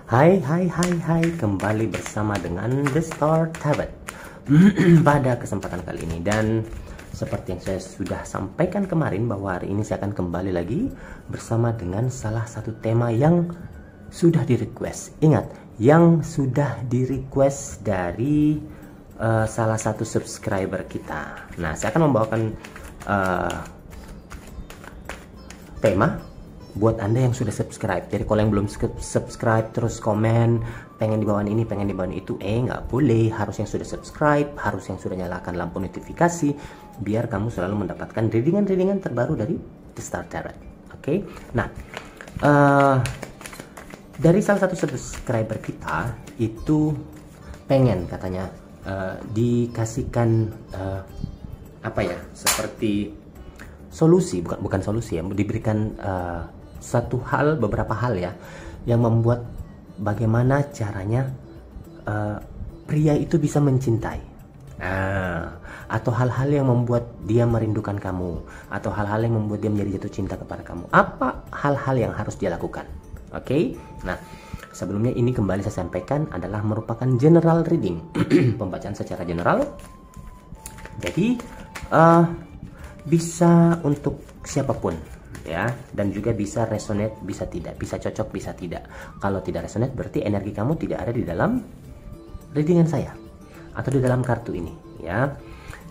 Hai, kembali bersama dengan The Star Tarot pada kesempatan kali ini. Dan seperti yang saya sudah sampaikan kemarin, bahwa hari ini saya akan kembali lagi bersama dengan salah satu tema yang sudah di request. Ingat, yang sudah di request dari salah satu subscriber kita. Nah, saya akan membawakan tema buat Anda yang sudah subscribe. Jadi kalau yang belum subscribe terus komen pengen dibawain ini, pengen dibawain itu, nggak boleh. Harus yang sudah subscribe, harus yang sudah nyalakan lampu notifikasi, biar kamu selalu mendapatkan readingan terbaru dari The Star Tarot. Oke? Nah, dari salah satu subscriber kita itu pengen katanya dikasihkan seperti solusi, bukan solusi ya, diberikan beberapa hal ya, yang membuat bagaimana caranya pria itu bisa mencintai, atau hal-hal yang membuat dia merindukan kamu, atau hal-hal yang membuat dia menjadi jatuh cinta kepada kamu. Apa hal-hal yang harus dia lakukan? Oke? Nah, sebelumnya ini kembali saya sampaikan adalah merupakan general reading, pembacaan secara general. Jadi bisa untuk siapapun ya, dan juga bisa resonate, bisa tidak, bisa cocok, bisa tidak. Kalau tidak resonate berarti energi kamu tidak ada di dalam readingan saya atau di dalam kartu ini ya.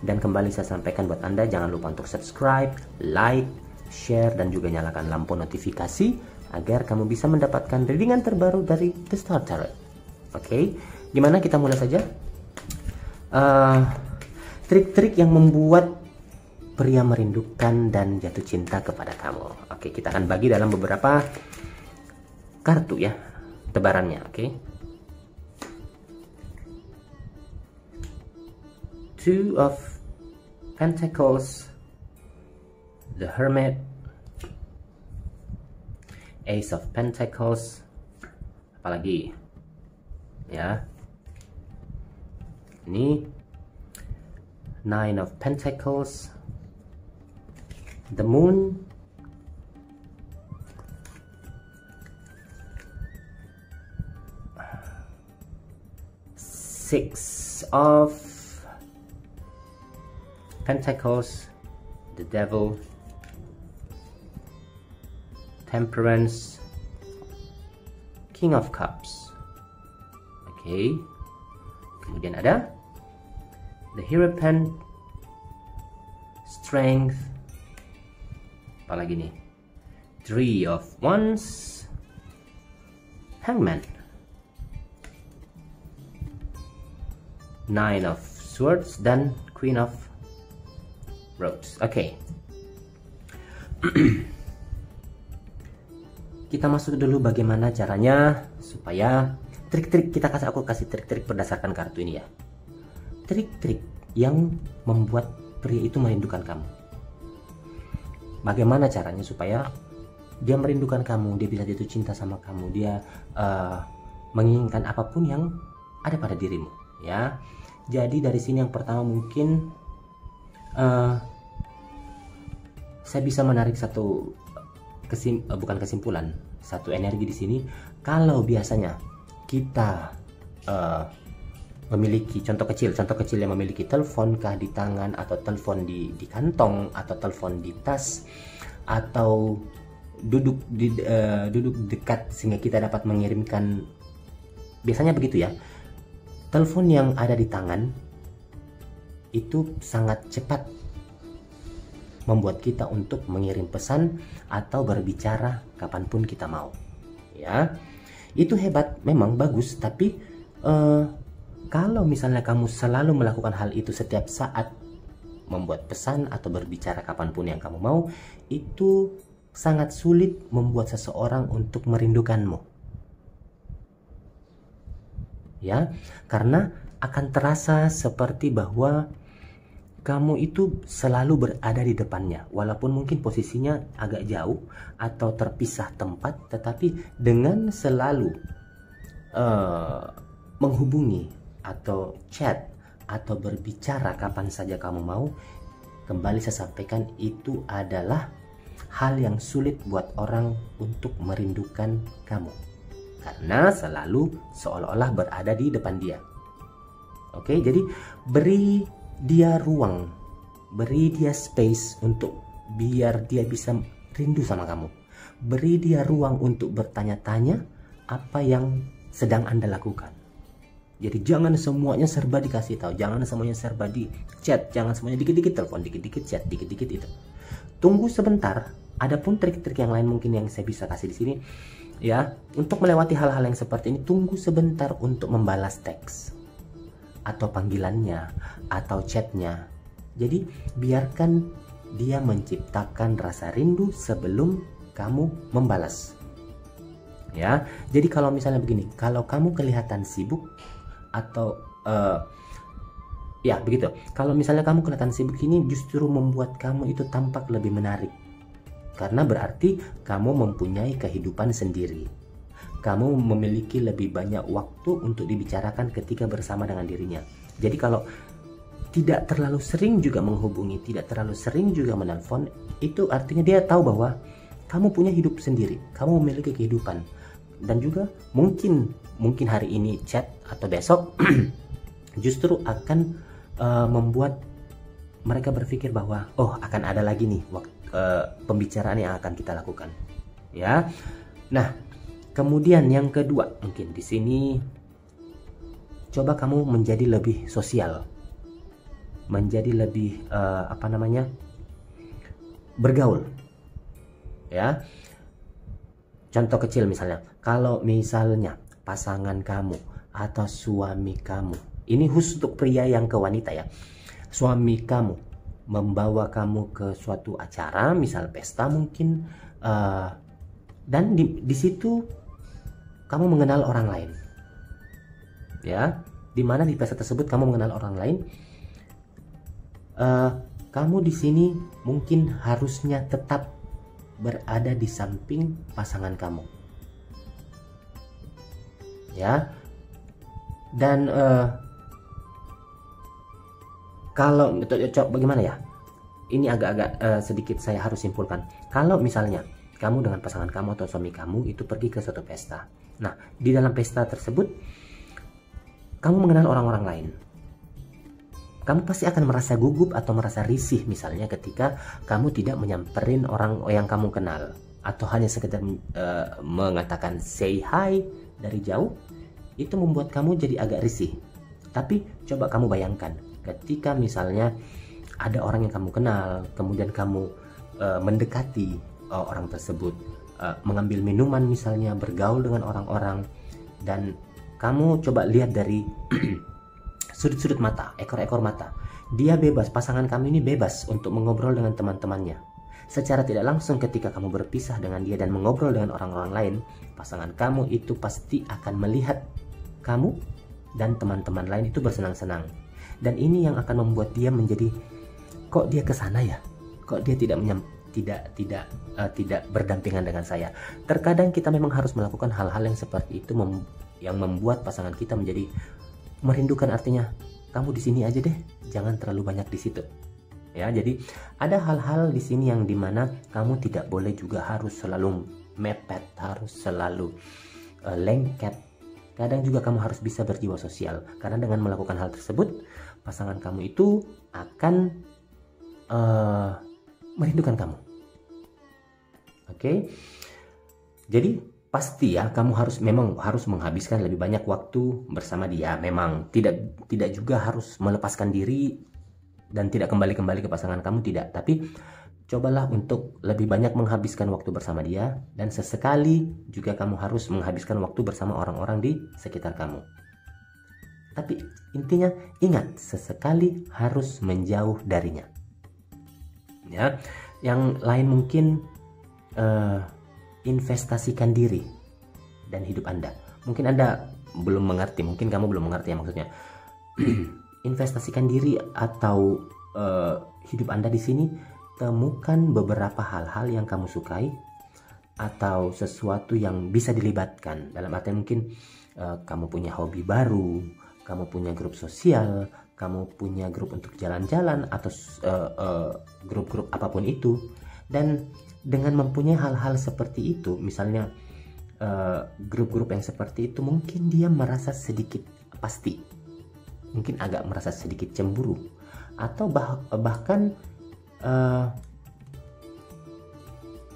Dan kembali saya sampaikan buat Anda, jangan lupa untuk subscribe, like, share, dan juga nyalakan lampu notifikasi agar kamu bisa mendapatkan readingan terbaru dari The Star Tarot. Oke, gimana kita mulai saja? Trik-trik yang membuat pria merindukan dan jatuh cinta kepada kamu. Oke, kita akan bagi dalam beberapa kartu ya, tebarannya. Oke. Two of Pentacles, the Hermit, Ace of Pentacles, apalagi ya, ini Nine of Pentacles, the Moon, Six of Pentacles, the Devil, Temperance, King of Cups. Oke. Kemudian ada the Hierophant, Strength, apalagi nih, Three of Wands, Hangman, Nine of Swords, dan Queen of Roses. Oke. Kita masuk dulu bagaimana caranya supaya trik-trik, aku kasih trik-trik berdasarkan kartu ini ya. Trik-trik yang membuat pria itu merindukan kamu. Bagaimana caranya supaya dia merindukan kamu, dia bisa jatuh cinta sama kamu, dia menginginkan apapun yang ada pada dirimu ya. Jadi dari sini yang pertama mungkin saya bisa menarik satu satu energi di sini. Kalau biasanya kita memiliki contoh kecil yang memiliki telepon kah di tangan, atau telepon di kantong, atau telepon di tas, atau duduk dekat sehingga kita dapat mengirimkan, biasanya begitu ya. Telepon yang ada di tangan itu sangat cepat membuat kita untuk mengirim pesan atau berbicara kapanpun kita mau ya. Itu hebat, memang bagus, tapi kalau misalnya kamu selalu melakukan hal itu setiap saat, membuat pesan atau berbicara kapanpun yang kamu mau, itu sangat sulit membuat seseorang untuk merindukanmu ya, karena akan terasa seperti bahwa kamu itu selalu berada di depannya, walaupun mungkin posisinya agak jauh atau terpisah tempat, tetapi dengan selalu menghubungi atau chat atau berbicara kapan saja kamu mau, kembali saya sampaikan itu adalah hal yang sulit buat orang untuk merindukan kamu. karena selalu seolah-olah berada di depan dia. Oke, jadi beri dia ruang, beri dia space untuk biar dia bisa rindu sama kamu. Beri dia ruang untuk bertanya-tanya apa yang sedang Anda lakukan. Jadi jangan semuanya serba dikasih tahu, jangan semuanya serba di chat, jangan semuanya dikit-dikit telepon, dikit-dikit chat, dikit-dikit itu. Tunggu sebentar. Adapun trik-trik yang lain mungkin yang saya bisa kasih di sini ya, untuk melewati hal-hal yang seperti ini, tunggu sebentar untuk membalas teks atau panggilannya atau chatnya. Jadi biarkan dia menciptakan rasa rindu sebelum kamu membalas. Ya, jadi kalau misalnya begini, kalau kamu kelihatan sibuk atau ya begitu, kalau misalnya kamu kelihatan sibuk, ini justru membuat kamu itu tampak lebih menarik, karena berarti kamu mempunyai kehidupan sendiri. Kamu memiliki lebih banyak waktu untuk dibicarakan ketika bersama dengan dirinya. Jadi kalau tidak terlalu sering juga menghubungi, tidak terlalu sering juga menelpon, itu artinya dia tahu bahwa kamu punya hidup sendiri, kamu memiliki kehidupan. Dan juga mungkin hari ini chat atau besok justru akan membuat mereka berpikir bahwa oh, akan ada lagi nih pembicaraan yang akan kita lakukan. Ya. Nah, kemudian yang kedua, mungkin di sini coba kamu menjadi lebih sosial, menjadi lebih bergaul. Ya, contoh kecil misalnya, kalau misalnya pasangan kamu atau suami kamu, ini khusus untuk pria yang ke wanita ya, suami kamu membawa kamu ke suatu acara, misal pesta mungkin, dan di situ kamu mengenal orang lain, ya, dimana di pesta tersebut kamu mengenal orang lain, kamu di sini mungkin harusnya tetap berada di samping pasangan kamu, ya, dan kalau bagaimana ya, ini agak-agak sedikit saya harus simpulkan. Kalau misalnya kamu dengan pasangan kamu atau suami kamu itu pergi ke suatu pesta, nah di dalam pesta tersebut kamu mengenal orang-orang lain, kamu pasti akan merasa gugup atau merasa risih misalnya ketika kamu tidak menyamperin orang yang kamu kenal, atau hanya sekedar mengatakan say hi dari jauh. Itu membuat kamu jadi agak risih. Tapi coba kamu bayangkan ketika misalnya ada orang yang kamu kenal, kemudian kamu mendekati orang tersebut, mengambil minuman misalnya, bergaul dengan orang-orang, dan kamu coba lihat dari sudut-sudut mata, ekor-ekor mata. Dia bebas, pasangan kamu ini bebas untuk mengobrol dengan teman-temannya. Secara tidak langsung ketika kamu berpisah dengan dia dan mengobrol dengan orang-orang lain, pasangan kamu itu pasti akan melihat kamu dan teman-teman lain itu bersenang-senang. Dan ini yang akan membuat dia menjadi, kok dia kesana ya? Kok dia tidak berdampingan dengan saya? Terkadang kita memang harus melakukan hal-hal yang seperti itu, yang membuat pasangan kita menjadi merindukan. Artinya kamu di sini aja deh, jangan terlalu banyak di situ. Ya, jadi ada hal-hal di sini yang dimana kamu tidak boleh juga harus selalu mepet, harus selalu lengket. Kadang juga kamu harus bisa berjiwa sosial, karena dengan melakukan hal tersebut pasangan kamu itu akan merindukan kamu. Oke, jadi pasti ya kamu memang harus menghabiskan lebih banyak waktu bersama dia. Memang tidak juga harus melepaskan diri dan tidak kembali ke pasangan kamu, tidak. Tapi cobalah untuk lebih banyak menghabiskan waktu bersama dia, dan sesekali juga kamu harus menghabiskan waktu bersama orang-orang di sekitar kamu. Tapi intinya ingat, sesekali harus menjauh darinya. Ya, yang lain mungkin investasikan diri dan hidup Anda. Mungkin Anda belum mengerti, mungkin kamu belum mengerti ya maksudnya. Investasikan diri atau hidup Anda di sini, temukan beberapa hal-hal yang kamu sukai atau sesuatu yang bisa dilibatkan. Dalam arti mungkin kamu punya hobi baru, kamu punya grup sosial, kamu punya grup untuk jalan-jalan atau grup-grup apapun itu. Dan dengan mempunyai hal-hal seperti itu, misalnya grup-grup yang seperti itu, mungkin dia merasa sedikit, pasti mungkin agak merasa sedikit cemburu, atau bahkan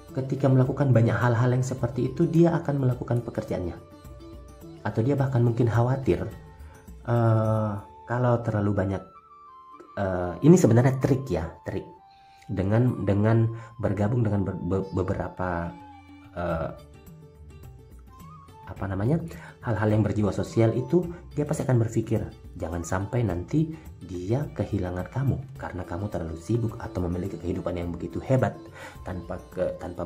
ketika melakukan banyak hal-hal yang seperti itu, dia akan melakukan pekerjaannya, atau dia bahkan mungkin khawatir kalau terlalu banyak. Ini sebenarnya trik ya, trik dengan bergabung dengan beberapa hal-hal yang berjiwa sosial itu, dia pasti akan berpikir jangan sampai nanti dia kehilangan kamu karena kamu terlalu sibuk atau memiliki kehidupan yang begitu hebat tanpa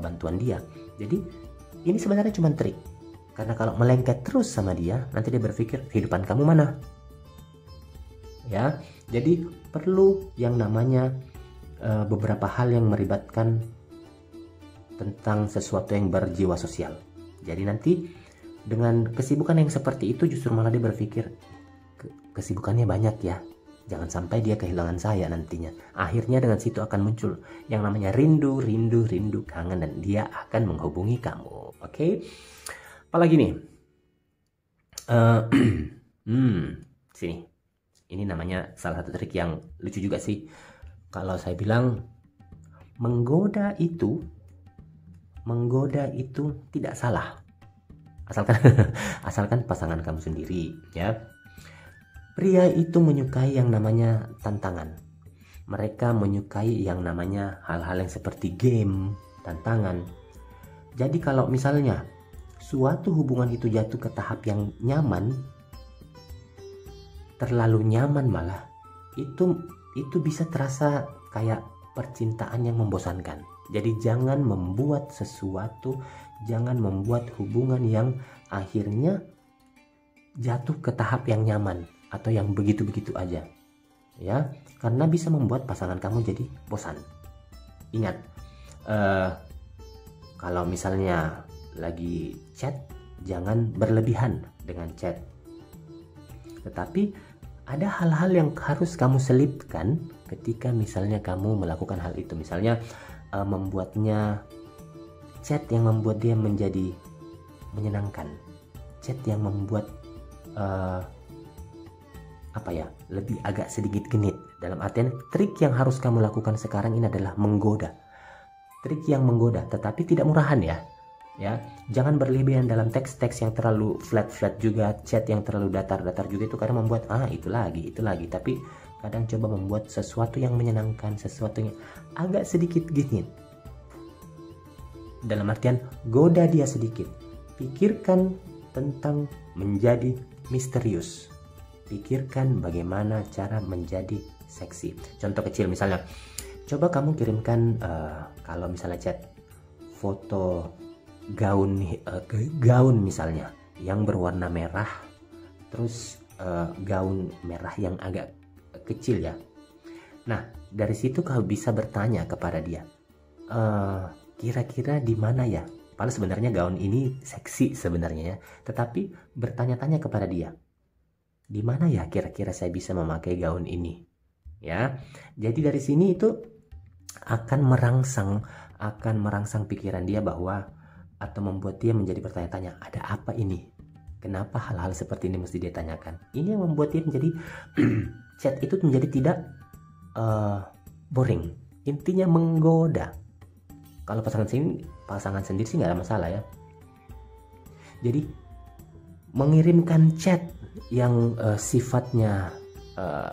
bantuan dia. Jadi ini sebenarnya cuma trik, karena kalau melengket terus sama dia, nanti dia berpikir kehidupan kamu mana, ya. Jadi perlu yang namanya beberapa hal yang melibatkan tentang sesuatu yang berjiwa sosial. Jadi nanti dengan kesibukan yang seperti itu, justru malah dia berpikir kesibukannya banyak ya, jangan sampai dia kehilangan saya nantinya. Akhirnya dengan situ akan muncul yang namanya rindu, kangen, dan dia akan menghubungi kamu. Oke? Apalagi nih? Sini. Ini namanya salah satu trik yang lucu juga sih. Kalau saya bilang menggoda itu tidak salah. Asalkan pasangan kamu sendiri, ya. Pria itu menyukai yang namanya tantangan. Mereka menyukai yang namanya hal-hal yang seperti game, tantangan. Jadi kalau misalnya suatu hubungan itu jatuh ke tahap yang nyaman, terlalu nyaman malah, itu bisa terasa kayak percintaan yang membosankan. Jadi jangan membuat hubungan yang akhirnya jatuh ke tahap yang nyaman atau yang begitu-begitu aja, ya, karena bisa membuat pasangan kamu jadi bosan. Ingat, kalau misalnya lagi chat, jangan berlebihan dengan chat, tetapi ada hal-hal yang harus kamu selipkan ketika misalnya kamu melakukan hal itu. Misalnya membuatnya chat yang membuat dia menjadi menyenangkan, chat yang membuat lebih agak sedikit genit. Dalam artian, trik yang harus kamu lakukan sekarang ini adalah menggoda. Trik yang menggoda, tetapi tidak murahan ya. Jangan berlebihan dalam teks-teks yang terlalu flat juga, chat yang terlalu datar juga, itu kadang membuat itu lagi. Tapi kadang coba membuat sesuatu yang menyenangkan, sesuatu yang agak sedikit genit. Dalam artian, goda dia sedikit. Pikirkan tentang menjadi misterius. Pikirkan bagaimana cara menjadi seksi. Contoh kecil misalnya, coba kamu kirimkan kalau misalnya chat foto gaun misalnya yang berwarna merah, terus gaun merah yang agak kecil ya. Nah, dari situ kau bisa bertanya kepada dia, kira-kira di mana ya? Padahal sebenarnya gaun ini seksi sebenarnya ya, tetapi bertanya-tanya kepada dia, di mana ya kira-kira saya bisa memakai gaun ini, ya. Jadi dari sini itu akan merangsang pikiran dia bahwa, atau membuat dia menjadi bertanya-tanya, ada apa ini? Kenapa hal-hal seperti ini mesti dia tanyakan? Ini yang membuat dia menjadi chat itu menjadi tidak boring. Intinya menggoda. Kalau pasangan sendiri sih nggak ada masalah ya. Jadi mengirimkan chat yang sifatnya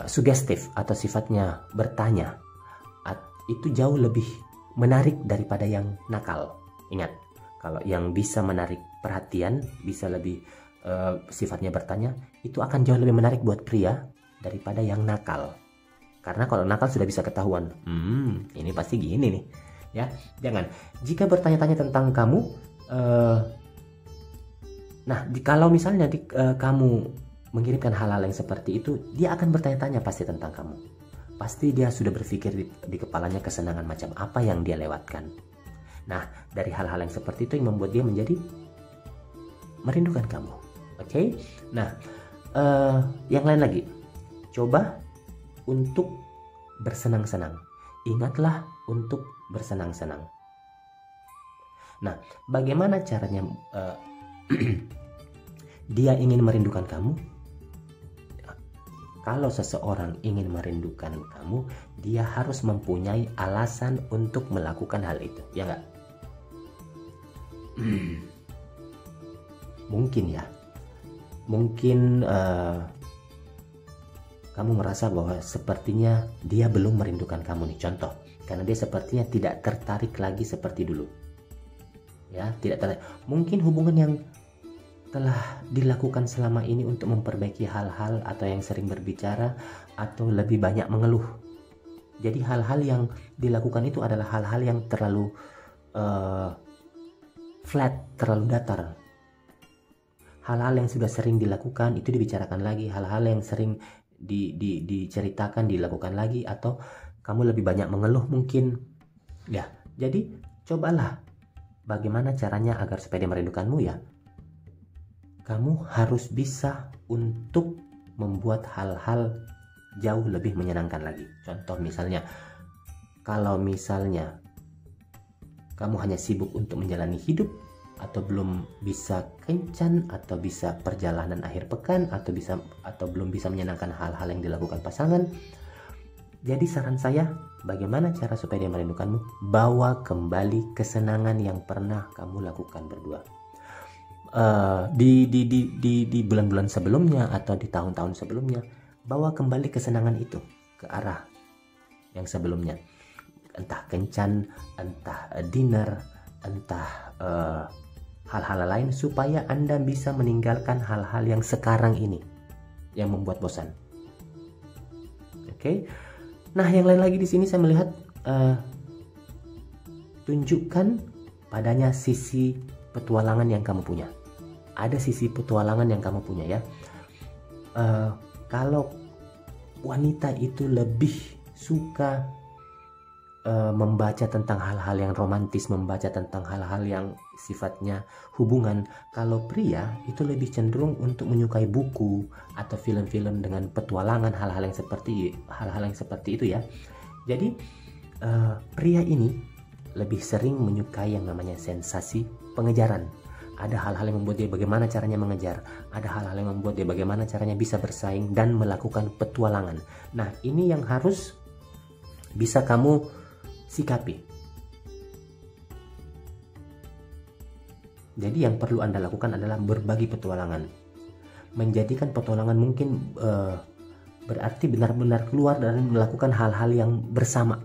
sugestif atau sifatnya bertanya, itu jauh lebih menarik daripada yang nakal. Ingat, kalau yang bisa menarik perhatian, bisa lebih sifatnya bertanya, itu akan jauh lebih menarik buat pria daripada yang nakal. Karena kalau nakal sudah bisa ketahuan, ini pasti gini nih, ya. Jangan. Jika bertanya-tanya tentang kamu, kalau misalnya kamu mengirimkan hal-hal yang seperti itu, dia akan bertanya-tanya pasti tentang kamu. Pasti dia sudah berpikir di kepalanya kesenangan macam apa yang dia lewatkan. Nah, dari hal-hal yang seperti itu yang membuat dia menjadi merindukan kamu. Oke? Nah, yang lain lagi. Coba untuk bersenang-senang. Ingatlah untuk bersenang-senang. Nah, bagaimana caranya Dia ingin merindukan kamu. Kalau seseorang ingin merindukan kamu, dia harus mempunyai alasan untuk melakukan hal itu, ya nggak? Mungkin ya, mungkin kamu merasa bahwa sepertinya dia belum merindukan kamu nih, contoh, karena dia sepertinya tidak tertarik lagi seperti dulu. Ya, tidak tertarik. Mungkin hubungan yang telah dilakukan selama ini untuk memperbaiki hal-hal atau yang sering berbicara atau lebih banyak mengeluh. Jadi hal-hal yang dilakukan itu adalah hal-hal yang terlalu flat, terlalu datar. Hal-hal yang sudah sering dilakukan itu dibicarakan lagi, hal-hal yang sering diceritakan dilakukan lagi, atau kamu lebih banyak mengeluh mungkin. Ya, jadi cobalah bagaimana caranya agar supaya dia merindukanmu ya. Kamu harus bisa untuk membuat hal-hal jauh lebih menyenangkan lagi. Contoh misalnya, kalau misalnya kamu hanya sibuk untuk menjalani hidup, atau belum bisa kencan, atau bisa perjalanan akhir pekan, atau belum bisa menyenangkan hal-hal yang dilakukan pasangan. Jadi saran saya, bagaimana cara supaya dia merindukanmu? Bawa kembali kesenangan yang pernah kamu lakukan berdua. Di bulan-bulan sebelumnya atau di tahun-tahun sebelumnya, bawa kembali kesenangan itu ke arah yang sebelumnya, entah kencan, entah dinner, entah hal-hal lain, supaya Anda bisa meninggalkan hal-hal yang sekarang ini yang membuat bosan. Oke. Nah, yang lain lagi di sini saya melihat tunjukkan padanya sisi petualangan yang kamu punya. Ada sisi petualangan yang kamu punya ya. Kalau wanita itu lebih suka membaca tentang hal-hal yang romantis, membaca tentang hal-hal yang sifatnya hubungan, kalau pria itu lebih cenderung untuk menyukai buku atau film-film dengan petualangan, hal-hal yang seperti itu ya. Jadi pria ini lebih sering menyukai yang namanya sensasi pengejaran. Ada hal-hal yang membuat dia bagaimana caranya mengejar, ada hal-hal yang membuat dia bagaimana caranya bisa bersaing dan melakukan petualangan. Nah, ini yang harus bisa kamu sikapi. Jadi yang perlu Anda lakukan adalah berbagi petualangan. Menjadikan petualangan mungkin berarti benar-benar keluar dan melakukan hal-hal yang bersama.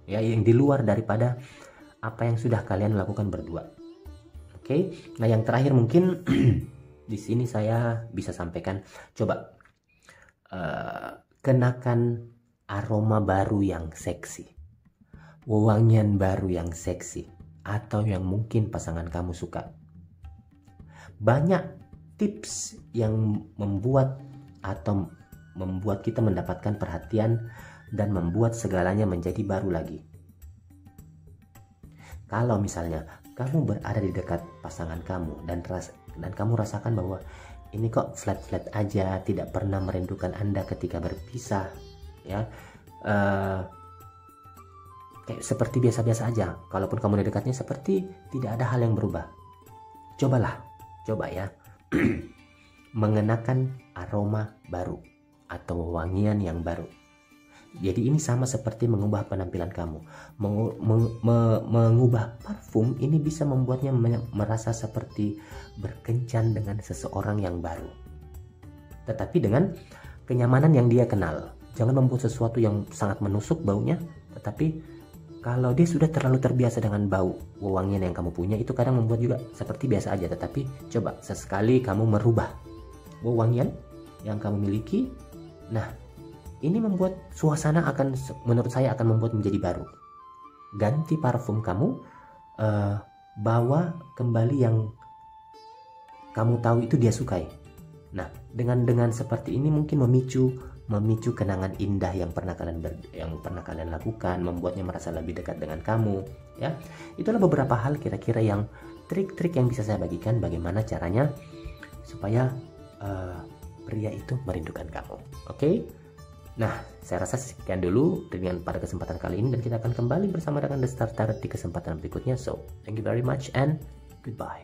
Ya, yang di luar daripada apa yang sudah kalian lakukan berdua. Oke. Nah, yang terakhir mungkin di sini saya bisa sampaikan, coba kenakan aroma baru yang seksi, wewangian baru yang seksi, atau yang mungkin pasangan kamu suka. Banyak tips yang membuat kita mendapatkan perhatian dan membuat segalanya menjadi baru lagi. Kalau misalnya kamu berada di dekat pasangan kamu dan kamu rasakan bahwa ini kok flat-flat aja, tidak pernah merindukan Anda ketika berpisah, ya, kayak seperti biasa-biasa aja. Kalaupun kamu di dekatnya seperti tidak ada hal yang berubah. Coba ya, mengenakan aroma baru atau wangian yang baru. Jadi ini sama seperti mengubah penampilan kamu. Mengubah parfum ini bisa membuatnya merasa seperti berkencan dengan seseorang yang baru, tetapi dengan kenyamanan yang dia kenal. Jangan membuat sesuatu yang sangat menusuk baunya, tetapi kalau dia sudah terlalu terbiasa dengan bau wewangian yang kamu punya, itu kadang membuat juga seperti biasa aja. Tetapi coba sesekali kamu merubah wewangian yang kamu miliki. Nah, ini membuat suasana menurut saya akan membuat menjadi baru. Ganti parfum kamu, bawa kembali yang kamu tahu itu dia sukai. Nah, dengan seperti ini mungkin memicu kenangan indah yang pernah kalian lakukan, membuatnya merasa lebih dekat dengan kamu. Ya, itulah beberapa hal kira-kira yang trik-trik yang bisa saya bagikan bagaimana caranya supaya pria itu merindukan kamu. Oke? Nah, saya rasa sekian dulu pada kesempatan kali ini, dan kita akan kembali bersama dengan The Starter di kesempatan berikutnya. So, thank you very much and goodbye.